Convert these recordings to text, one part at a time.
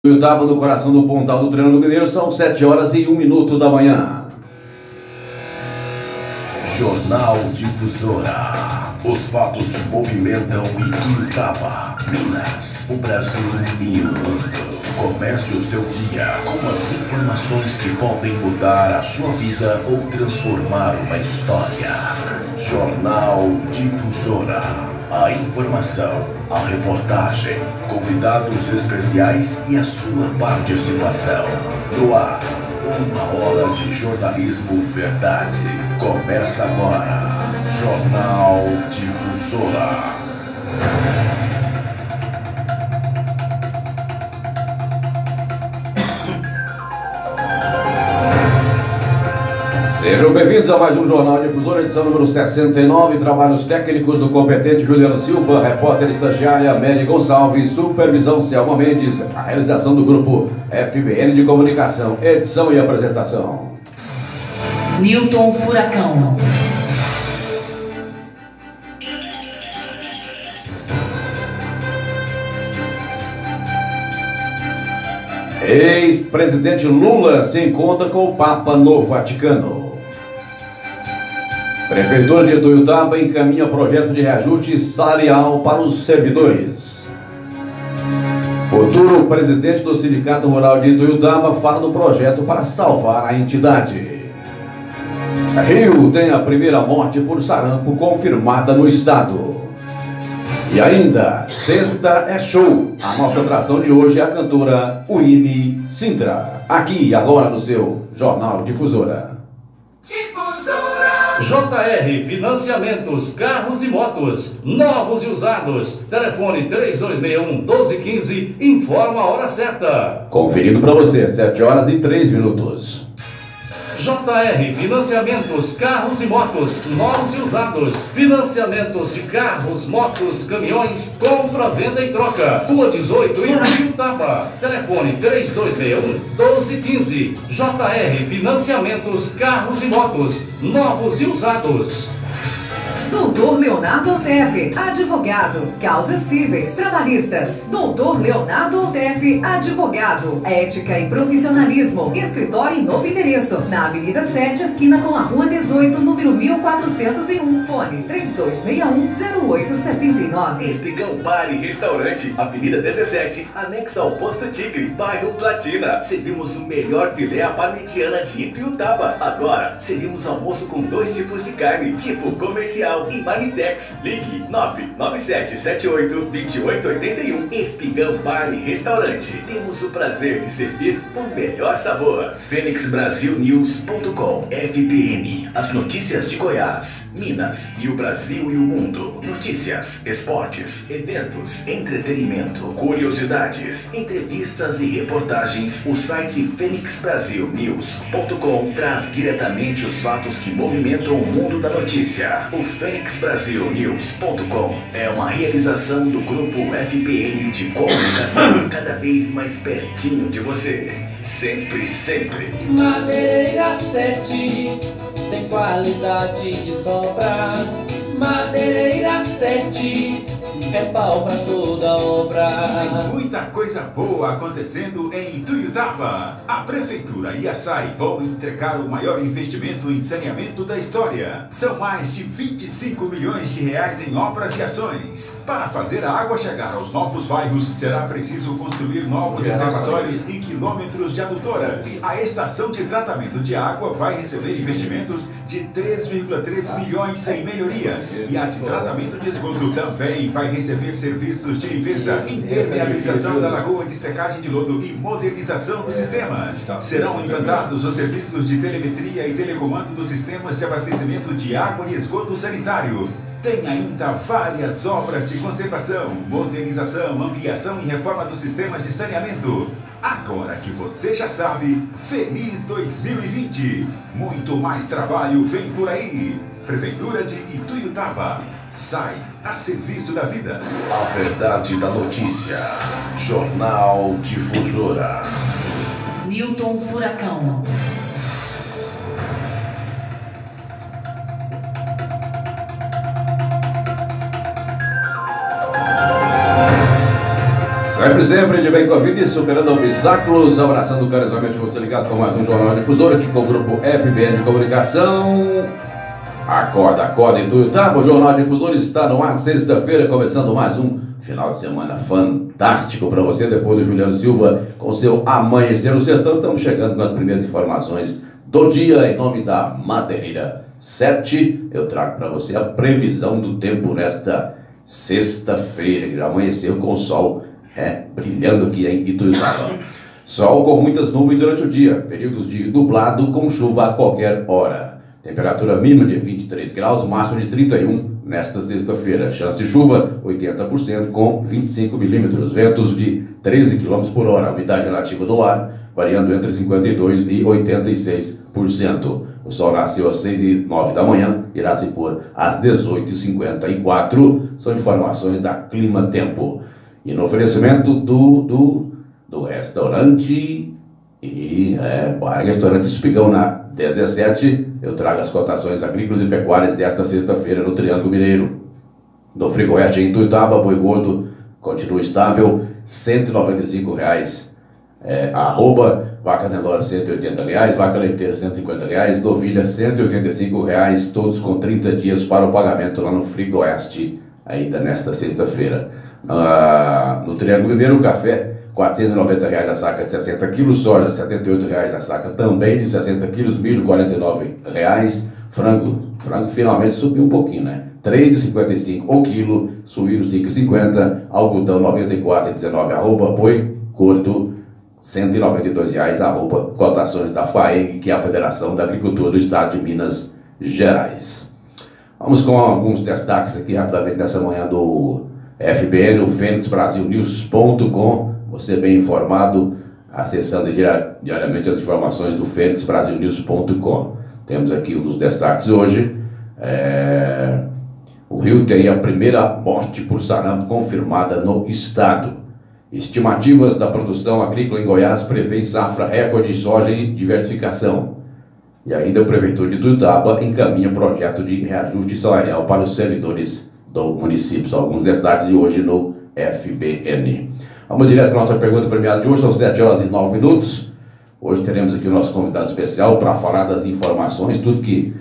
Tuiutaba, no coração do Pontal do Triângulo Mineiro, são 7h01 da manhã. Jornal Difusora. Os fatos que movimentam Tuiutaba, Minas, o Brasil e o mundo. Comece o seu dia com as informações que podem mudar a sua vida ou transformar uma história. Jornal Difusora. A informação, a reportagem, convidados especiais e a sua participação. No ar, 1 hora de jornalismo verdade. Começa agora. Jornal Difusora. Sejam bem-vindos a mais um Jornal Difusora, edição número 69, trabalhos técnicos do competente Juliano Silva, repórter estagiária Mary Gonçalves, supervisão Selma Mendes, a realização do grupo FBN de Comunicação, edição e apresentação Newton Furacão. Ex-presidente Lula se encontra com o Papa no Vaticano. Prefeitura de Tuiutaba encaminha projeto de reajuste salarial para os servidores. Futuro presidente do Sindicato Rural de Tuiutaba fala do projeto para salvar a entidade. Rio tem a primeira morte por sarampo confirmada no estado. E ainda, sexta é show. A nossa atração de hoje é a cantora Winnie Sintra. Aqui e agora no seu Jornal Difusora. JR Financiamentos, carros e motos, novos e usados. Telefone 3261-1215, informa a hora certa. Conferindo para você, 7h03. JR Financiamentos, carros e motos, novos e usados. Financiamentos de carros, motos, caminhões, compra, venda e troca. Rua 18, em Tuiutaba. Telefone 3261-1215. JR Financiamentos, carros e motos, novos e usados. Doutor Leonardo Altef, advogado, causas cíveis, trabalhistas. Doutor Leonardo Altef, advogado, ética e profissionalismo. Escritório em novo endereço, na Avenida 7, esquina com a Rua 18, número 1401. Fone 3261-0879. Espigão Bar e Restaurante, Avenida 17, anexo ao Posto Tigre, bairro Platina. Servimos o melhor filé à parmegiana de Tuiutaba. Agora, servimos almoço com 2 tipos de carne, tipo comercial e Marmitex. Ligue 99778-2881. Espigão Bar e Restaurante. Temos o prazer de servir o melhor sabor. FênixBrasilNews.com. FBN. As notícias de Goiás, Minas e o Brasil e o mundo. Notícias, esportes, eventos, entretenimento, curiosidades, entrevistas e reportagens. O site FênixBrasilNews.com traz diretamente os fatos que movimentam o mundo da notícia. O FênixBrasilNews.com é uma realização do grupo FBN de comunicação, cada vez mais pertinho de você. Sempre, sempre. Madeira 7 tem qualidade de sobra. Madeira 7 é pau pra toda obra. Tem muita coisa boa acontecendo em Tuiutaba. A Prefeitura e a SAI vão entregar o maior investimento em saneamento da história. São mais de 25 milhões de reais em obras e ações. Para fazer a água chegar aos novos bairros, será preciso construir novos reservatórios e quilômetros de adutoras. A estação de tratamento de água vai receber investimentos de 3,3 milhões em melhorias. E a de tratamento de esgoto também vai receber serviços de limpeza, impermeabilização da lagoa de secagem de lodo e modernização dos sistemas. Serão implantados os serviços de telemetria e telecomando dos sistemas de abastecimento de água e esgoto sanitário. Tem ainda várias obras de conservação, modernização, ampliação e reforma dos sistemas de saneamento. Agora que você já sabe, feliz 2020! Muito mais trabalho vem por aí. Prefeitura de Tuiutaba. SAI a serviço da vida. A verdade da notícia. Jornal Difusora. Newton Furacão. 7h15, Sempre de bem com a vida e superando obstáculos, abraçando carinhosamente você ligado com mais um Jornal Difusora aqui com o grupo FBN de Comunicação. Acorda em Tuiutaba, o Jornal Difusora está no ar, sexta-feira, começando mais um final de semana fantástico para você, depois do Juliano Silva com seu Amanhecer no Sertão. Estamos chegando com as primeiras informações do dia em nome da Madeireira 7. Eu trago para você a previsão do tempo nesta sexta-feira, que já amanheceu com o sol brilhando aqui em Ituiutaba. Sol com muitas nuvens durante o dia, períodos de nublado com chuva a qualquer hora. Temperatura mínima de 23 graus, máxima de 31 nesta sexta-feira. Chance de chuva 80% com 25 milímetros, ventos de 13 km por hora. Umidade relativa do ar variando entre 52% e 86%. O sol nasceu às 6h09 da manhã, irá se pôr às 18h54. São informações da Clima Tempo. E no oferecimento do restaurante Bar e Restaurante Espigão na 17, eu trago as cotações agrícolas e pecuárias desta sexta-feira no Triângulo Mineiro. No Frigoeste em Ituiutaba, boi gordo continua estável, R$ 195. Arroba, vaca Nelore R$ 180, vaca leiteira R$ 150, novilha R$ 185, todos com 30 dias para o pagamento lá no Frigoeste, ainda nesta sexta-feira. No Triângulo Mineiro, o café R$ 490 a saca de 60 quilos, soja R$ 78 a saca também de 60 quilos, milho R$ 49, frango finalmente subiu um pouquinho, né? R$ 3,55 o quilo, suíno R$ 5,50, algodão R$ 94,19, arroba, boi gordo R$ 192, arroba, cotações da FAEG, que é a Federação da Agricultura do Estado de Minas Gerais. Vamos com alguns destaques aqui rapidamente nessa manhã do FBN, o FênixBrasilNews.com, você bem informado, acessando diariamente as informações do FênixBrasilNews.com. Temos aqui um dos destaques hoje. O Rio tem a primeira morte por sarampo confirmada no estado. Estimativas da produção agrícola em Goiás prevêem safra recorde de soja e diversificação. E ainda o prefeitor de Ituiutaba encaminha projeto de reajuste salarial para os servidores do município. São alguns destaques de hoje no FBN. Vamos direto para a nossa pergunta premiada de hoje, são 7h09. Hoje teremos aqui o nosso convidado especial para falar das informações, tudo que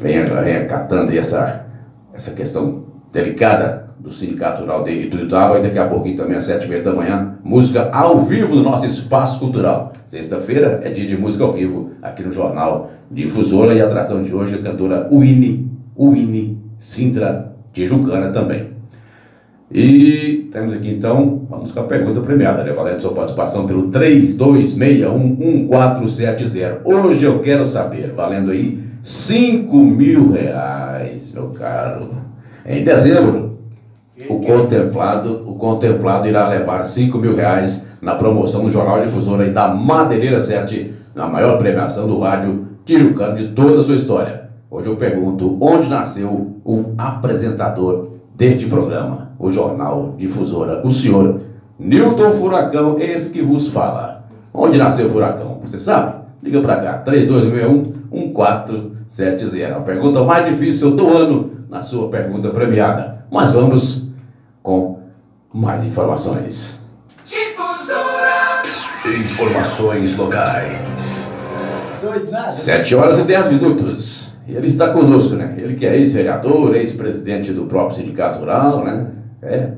vem acatando aí essa questão delicada do Sindicato Rural de Ituiutaba. E daqui a pouquinho também às 7h30 da manhã, música ao vivo no nosso Espaço Cultural. Sexta-feira é dia de música ao vivo aqui no Jornal Difusora, e a atração de hoje é a cantora Uine Sintra Tijucana também. E temos aqui então, vamos com a pergunta premiada, né? Valendo sua participação pelo 32611470. Hoje eu quero saber, valendo aí R$ 5.000, meu caro. Em dezembro, o contemplado irá levar R$ 5.000 na promoção do Jornal Difusora e da Madeireira 7, na maior premiação do rádio tijucano de toda a sua história. Hoje eu pergunto, onde nasceu o apresentador deste programa, o Jornal Difusora, o senhor Nilton Furacão, esse que vos fala. Onde nasceu o Furacão? Você sabe? Liga pra cá, 3261-1470. A pergunta mais difícil do ano na sua pergunta premiada. Mas vamos com mais informações. Difusora. Informações locais. 7h10. E ele está conosco, né? Ele que é ex-vereador, ex-presidente do próprio Sindicato Rural, né?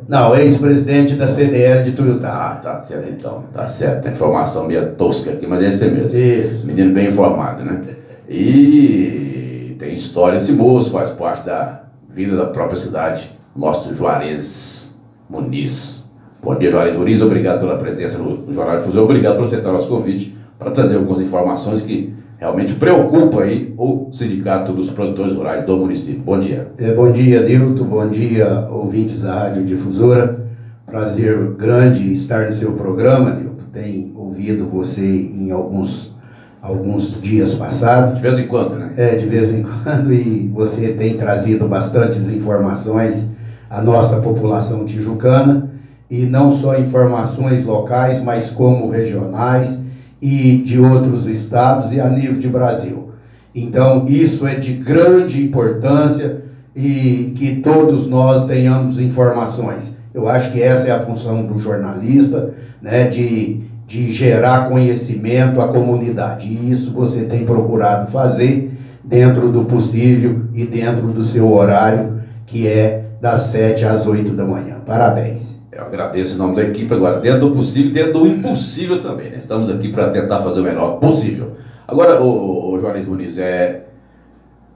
Não, ex-presidente da CDL de Ituiutaba. Tá certo então, tá certo. Tem informação meio tosca aqui, mas é esse mesmo. Isso. Menino bem informado, né? E tem história esse moço, faz parte da vida da própria cidade, nosso Juarez Muniz. Bom dia, Juarez Muniz, obrigado pela presença no Jornal Difusora, obrigado por aceitar o nosso convite para trazer algumas informações que realmente preocupa aí o Sindicato dos Produtores Rurais do município. Bom dia. Bom dia, Nilton. Bom dia, ouvintes da Rádio Difusora. Prazer grande estar no seu programa, Nilton. Tenho ouvido você em alguns dias passados. De vez em quando, né? De vez em quando. E você tem trazido bastantes informações à nossa população tijucana. E não só informações locais, mas como regionais e de outros estados e a nível de Brasil. Então isso é de grande importância e que todos nós tenhamos informações. Eu acho que essa é a função do jornalista, né, de gerar conhecimento à comunidade. E isso você tem procurado fazer dentro do possível e dentro do seu horário, que é das 7 às 8 da manhã. Parabéns. Eu agradeço em nome da equipe agora, dentro do possível e dentro do impossível também, né? Estamos aqui para tentar fazer o melhor possível. Agora, o Juarez Muniz,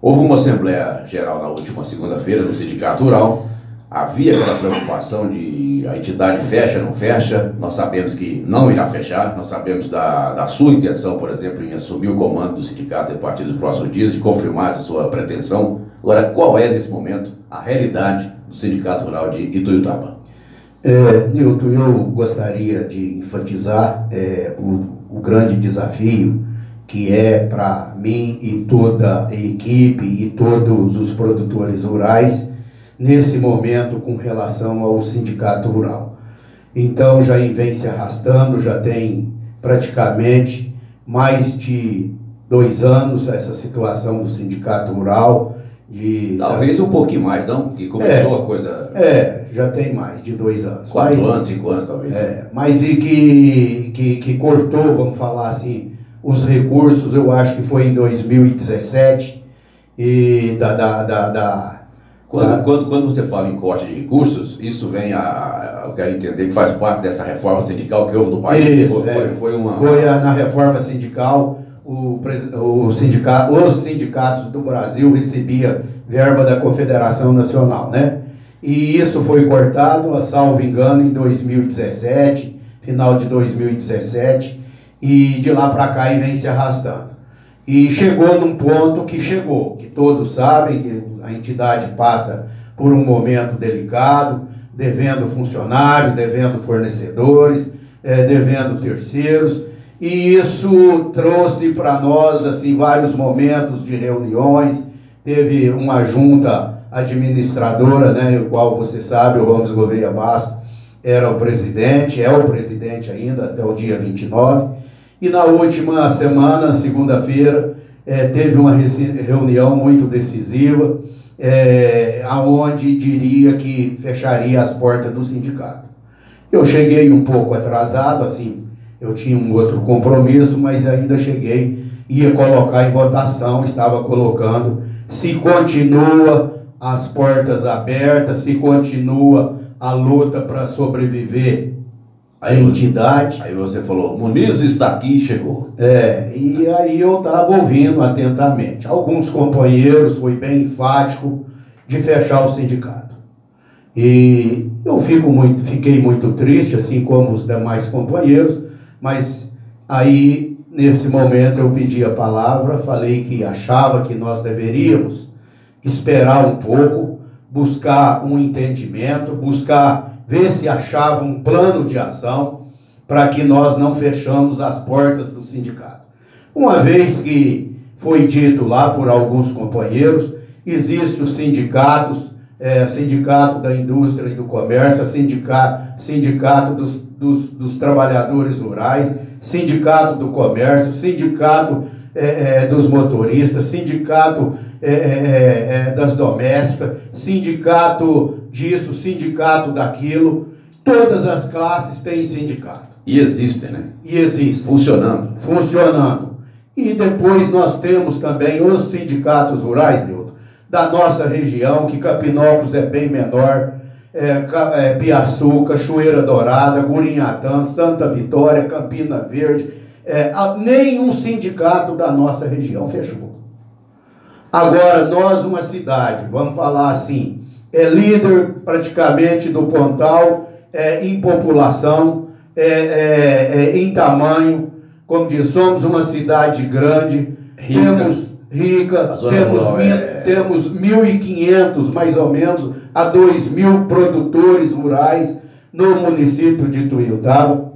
houve uma Assembleia Geral na última segunda-feira no Sindicato Rural. Havia aquela preocupação de a entidade fecha ou não fecha. Nós sabemos que não irá fechar. Nós sabemos da sua intenção, por exemplo, em assumir o comando do sindicato a partir dos próximos dias, de confirmar essa sua pretensão. Agora, qual é, nesse momento, a realidade do Sindicato Rural de Ituiutaba? Nilton, eu gostaria de enfatizar o grande desafio que é para mim e toda a equipe e todos os produtores rurais nesse momento com relação ao Sindicato Rural. Então já vem se arrastando, já tem praticamente mais de 2 anos essa situação do Sindicato Rural. Talvez um pouquinho mais, não? Que começou a coisa... já tem mais de 2 anos. 4 anos, 5 anos talvez. Mas e que cortou, vamos falar assim, os recursos, eu acho que foi em 2017, e Quando você fala em corte de recursos, isso vem eu quero entender que faz parte dessa reforma sindical que houve no país. Isso, foi na reforma sindical, os sindicatos do Brasil recebiam verba da Confederação Nacional, né? E isso foi cortado, a salvo engano, em 2017, final de 2017, e de lá para cá vem se arrastando. E chegou num ponto que todos sabem que a entidade passa por um momento delicado, devendo funcionário, devendo fornecedores, devendo terceiros, e isso trouxe para nós assim, vários momentos de reuniões. Teve uma junta administradora, né, o qual você sabe, o Ramos Gouveia Basto era o presidente, é o presidente ainda até o dia 29, e na última semana, segunda-feira, teve uma reunião muito decisiva, aonde diria que fecharia as portas do sindicato. Eu cheguei um pouco atrasado, assim, eu tinha um outro compromisso, mas ainda cheguei, ia colocar em votação, estava colocando, se continua as portas abertas, se continua a luta para sobreviver a entidade. Aí você falou, Muniz está aqui e chegou. E aí eu estava ouvindo atentamente. Alguns companheiros, foi bem enfático, de fechar o sindicato. E eu fiquei muito triste, assim como os demais companheiros, mas aí, nesse momento, eu pedi a palavra, falei que achava que nós deveríamos esperar um pouco, buscar um entendimento, ver se achava um plano de ação para que nós não fechamos as portas do sindicato. Uma vez que foi dito lá por alguns companheiros, existem os sindicatos, sindicato da indústria e do comércio, sindicato dos trabalhadores rurais, sindicato do comércio, sindicato dos motoristas, sindicato das domésticas, sindicato disso, sindicato daquilo. Todas as classes têm sindicato. E existem, né? E existem. Funcionando. E depois nós temos também os sindicatos rurais, Nilton, da nossa região, que Capinópolis é bem menor, Piaçuca, Cachoeira Dourada, Gurinhatã, Santa Vitória, Campina Verde, nenhum sindicato da nossa região fechou. Agora, nós, uma cidade, vamos falar assim, líder praticamente do Pontal, em população, em tamanho, como diz, somos uma cidade grande, temos 1.500, mais ou menos, a 2.000 produtores rurais no município de Ituiutaba.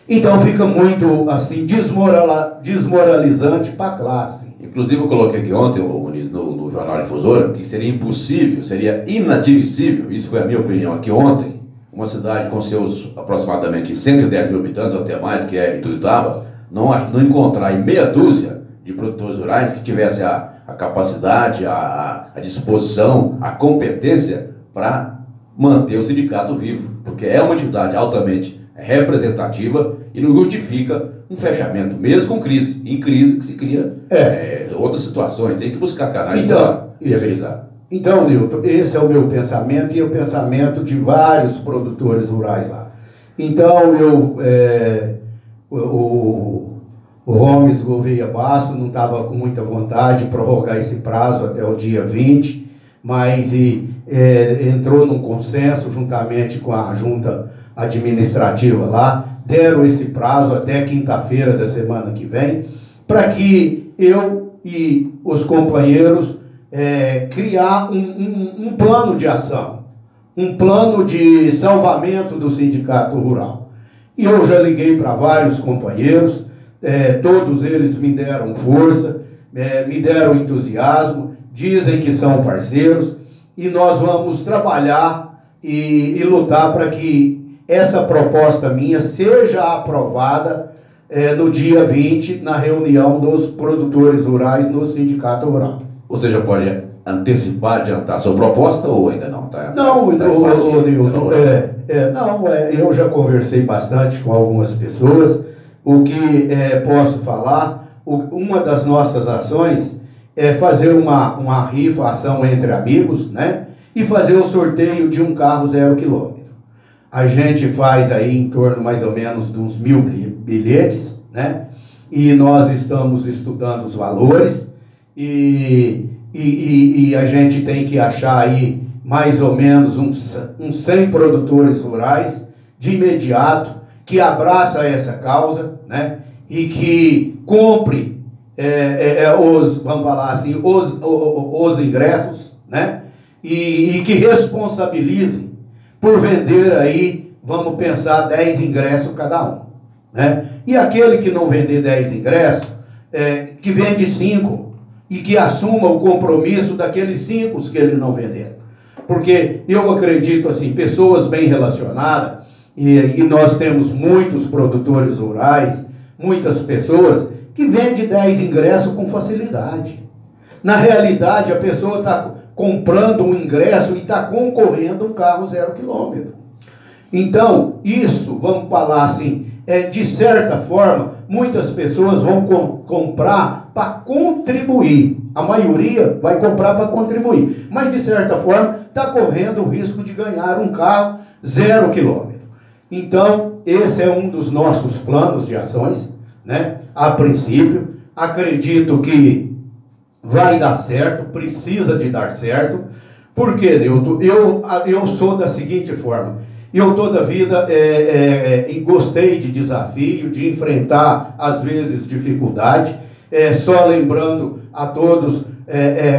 Então fica muito assim desmoralizante para a classe. Inclusive eu coloquei aqui ontem, Muniz, no Jornal Difusora, que seria impossível, seria inadmissível, isso foi a minha opinião aqui ontem, uma cidade com seus aproximadamente 110 mil habitantes ou até mais, que é Ituiutaba, não encontrar em meia dúzia de produtores rurais que tivesse a capacidade, a disposição, a competência para manter o sindicato vivo, porque é uma entidade altamente representativa e não justifica um fechamento, mesmo com crise. Em crise que se cria outras situações, tem que buscar canais para viabilizar. Então, Nilton, esse é o meu pensamento e é o pensamento de vários produtores rurais lá. Então, o Gomes Gouveia Basto não estava com muita vontade de prorrogar esse prazo até o dia 20, mas entrou num consenso juntamente com a junta administrativa lá, deram esse prazo até quinta-feira da semana que vem, para que eu e os companheiros criar um plano de ação, um plano de salvamento do sindicato rural. E eu já liguei para vários companheiros, todos eles me deram força, me deram entusiasmo, dizem que são parceiros, e nós vamos trabalhar e lutar para que essa proposta minha seja aprovada no dia 20, na reunião dos produtores rurais no Sindicato Rural. Ou seja, pode antecipar, adiantar a sua proposta ou ainda não? Nilton, eu já conversei bastante com algumas pessoas. O que posso falar, uma das nossas ações é fazer uma rifa, ação entre amigos, né? E fazer o sorteio de um carro 0 km. A gente faz aí em torno mais ou menos de uns 1.000 bilhetes, né? E nós estamos estudando os valores e a gente tem que achar aí mais ou menos uns 100 produtores rurais de imediato que abraçam essa causa, né? E que compre vamos falar assim, os ingressos, né? E que responsabilize por vender aí, vamos pensar, 10 ingressos cada um, né? E aquele que não vender 10 ingressos, que vende 5 e que assuma o compromisso daqueles 5 que ele não vender. Porque eu acredito assim, pessoas bem relacionadas, e nós temos muitos produtores rurais, muitas pessoas que vendem 10 ingressos com facilidade. Na realidade, a pessoa está comprando um ingresso e está concorrendo a um carro 0 km. Então, isso, vamos falar assim, de certa forma, muitas pessoas vão comprar para contribuir. A maioria vai comprar para contribuir. Mas, de certa forma, está correndo o risco de ganhar um carro 0 km. Então, esse é um dos nossos planos de ações, né? A princípio, acredito que vai dar certo, precisa de dar certo. Por quê, Nilton? Eu sou da seguinte forma. Eu toda a vida gostei de desafio, de enfrentar, às vezes, dificuldade. Só lembrando a todos,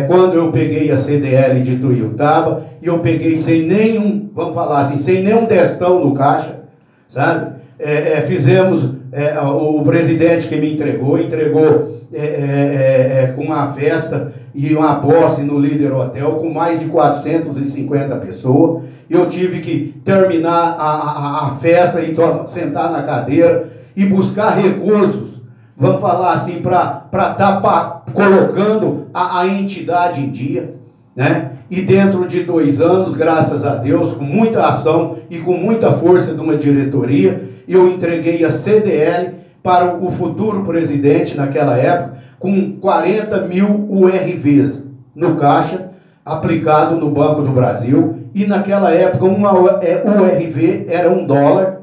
quando eu peguei a CDL de Tuiutaba, e eu peguei sem nenhum, vamos falar assim, sem nenhum destão no caixa, sabe? Fizemos, o presidente que me entregou com uma festa e uma posse no Líder Hotel com mais de 450 pessoas. Eu tive que terminar a festa e sentar na cadeira e buscar recursos, vamos falar assim, para estar colocando a entidade em dia, né? E dentro de 2 anos, graças a Deus, com muita ação e com muita força de uma diretoria, eu entreguei a CDL para o futuro presidente naquela época, com 40 mil URVs no caixa, aplicado no Banco do Brasil, e naquela época uma URV era $1.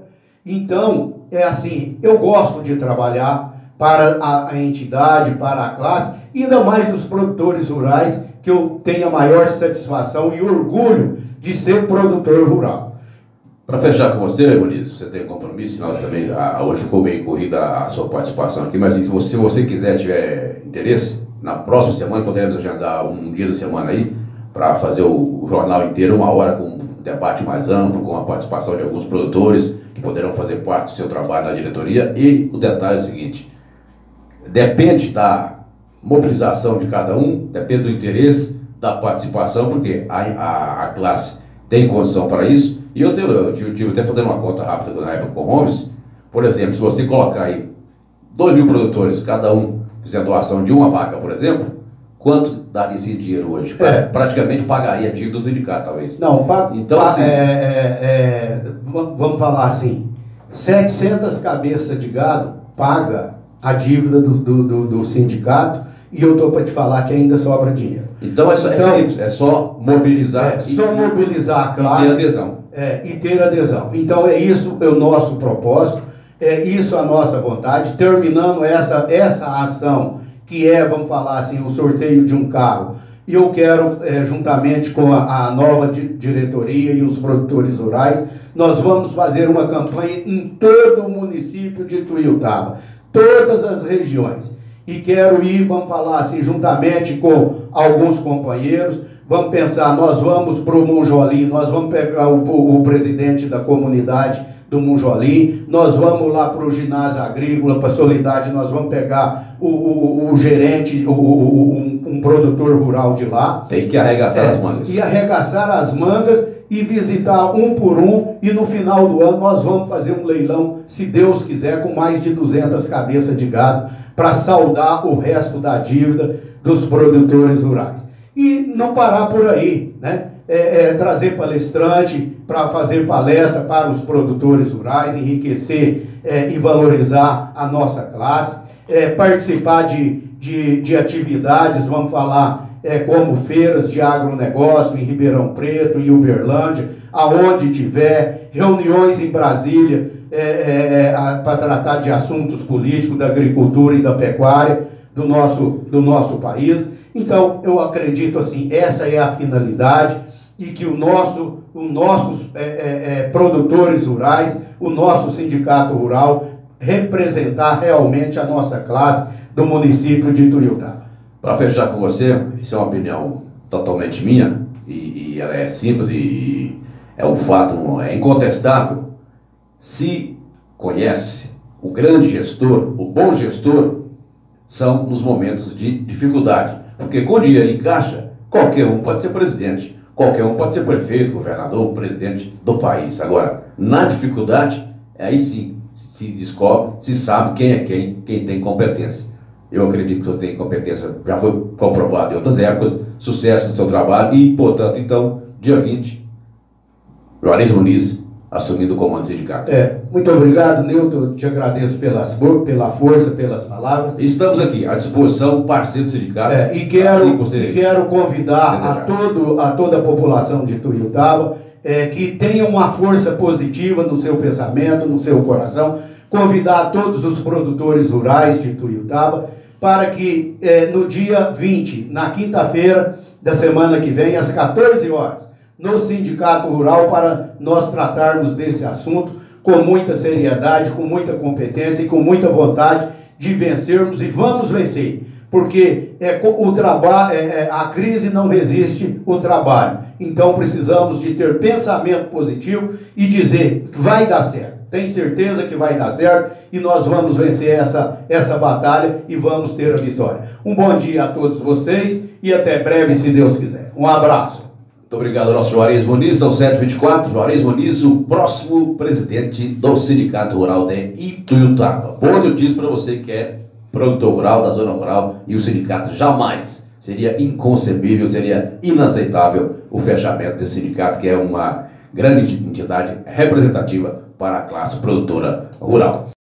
Então, assim, eu gosto de trabalhar para a entidade, para a classe, ainda mais dos produtores rurais, que eu tenho a maior satisfação e orgulho de ser produtor rural. Para fechar com você, Muniz, você tem compromisso, nós também, hoje ficou bem corrida a sua participação aqui, mas se você quiser, tiver interesse, na próxima semana poderemos agendar um dia da semana aí, para fazer o jornal inteiro, 1 hora com um debate mais amplo, com a participação de alguns produtores, que poderão fazer parte do seu trabalho na diretoria. E o detalhe é o seguinte, depende da mobilização de cada um, depende do interesse, da participação, porque a classe tem condição para isso. E eu tive até fazendo uma conta rápida na época com o Holmes. Por exemplo, se você colocar aí 2.000 produtores, cada um fizer doação de uma vaca, por exemplo, Quanto daria esse dinheiro hoje? Praticamente pagaria a dívida do sindicato, talvez. Não, então, assim, vamos falar assim, 700 cabeças de gado paga a dívida do sindicato, e eu estou para te falar que ainda sobra dinheiro. Então é simples, é só mobilizar. Mobilizar a classe. E ter adesão. E ter adesão. Então é isso o nosso propósito, é isso a nossa vontade, terminando essa ação, que vamos falar assim, o sorteio de um carro. E eu quero, juntamente com a nova diretoria e os produtores rurais, nós vamos fazer uma campanha em todo o município de Ituiutaba, todas as regiões. E quero ir, vamos falar assim, juntamente com alguns companheiros, vamos pensar, nós vamos para o Monjolim, nós vamos pegar o presidente da comunidade do Monjolim, nós vamos lá para o ginásio agrícola, para a Solidade, nós vamos pegar o gerente, um produtor rural de lá. Tem que arregaçar as mangas. E arregaçar as mangas e visitar um por um, e no final do ano nós vamos fazer um leilão, se Deus quiser, com mais de 200 cabeças de gado, para saldar o resto da dívida dos produtores rurais. E não parar por aí, né? Trazer palestrante para fazer palestra para os produtores rurais, enriquecer e valorizar a nossa classe, participar de atividades, vamos falar, como feiras de agronegócio em Ribeirão Preto, em Uberlândia, aonde tiver, reuniões em Brasília para tratar de assuntos políticos, da agricultura e da pecuária do nosso país. Então, eu acredito assim, essa é a finalidade, e que os nossos produtores rurais, o nosso sindicato rural, representar realmente a nossa classe do município de Ituiutaba. Para fechar com você, isso é uma opinião totalmente minha, e ela é simples e é um fato, é incontestável. Se conhece o grande gestor, o bom gestor, são nos momentos de dificuldade. Porque com dinheiro em caixa, qualquer um pode ser presidente, qualquer um pode ser prefeito, governador, presidente do país. Agora, na dificuldade, aí sim se descobre, se sabe quem é quem tem competência. Eu acredito que o senhor tem competência, já foi comprovado em outras épocas, sucesso no seu trabalho e, portanto, então, dia 20, Juarez Muniz assumindo o comando do sindicato. Muito obrigado, Nilton, te agradeço pela força, pelas palavras. Estamos aqui à disposição, parceiro do sindicato. E quero convidar a toda a população de Ituiutaba que tenha uma força positiva no seu pensamento, no seu coração, convidar todos os produtores rurais de Ituiutaba para que no dia 20, na quinta-feira da semana que vem, às 14 horas, no Sindicato Rural, para nós tratarmos desse assunto com muita seriedade, com muita competência e com muita vontade de vencermos, e vamos vencer, porque o trabalho, a crise não resiste o trabalho. Então precisamos de ter pensamento positivo e dizer que vai dar certo. Tem certeza que vai dar certo e nós vamos vencer essa batalha e vamos ter a vitória. Um bom dia a todos vocês e até breve, se Deus quiser. Um abraço. Muito obrigado ao nosso Juarez Muniz, são 7h24. Juarez Muniz, o próximo presidente do Sindicato Rural de Ituiutaba. Boa notícia para você que é produtor rural, da zona rural, e o sindicato jamais. Seria inconcebível, seria inaceitável o fechamento desse sindicato, que é uma grande entidade representativa para a classe produtora rural.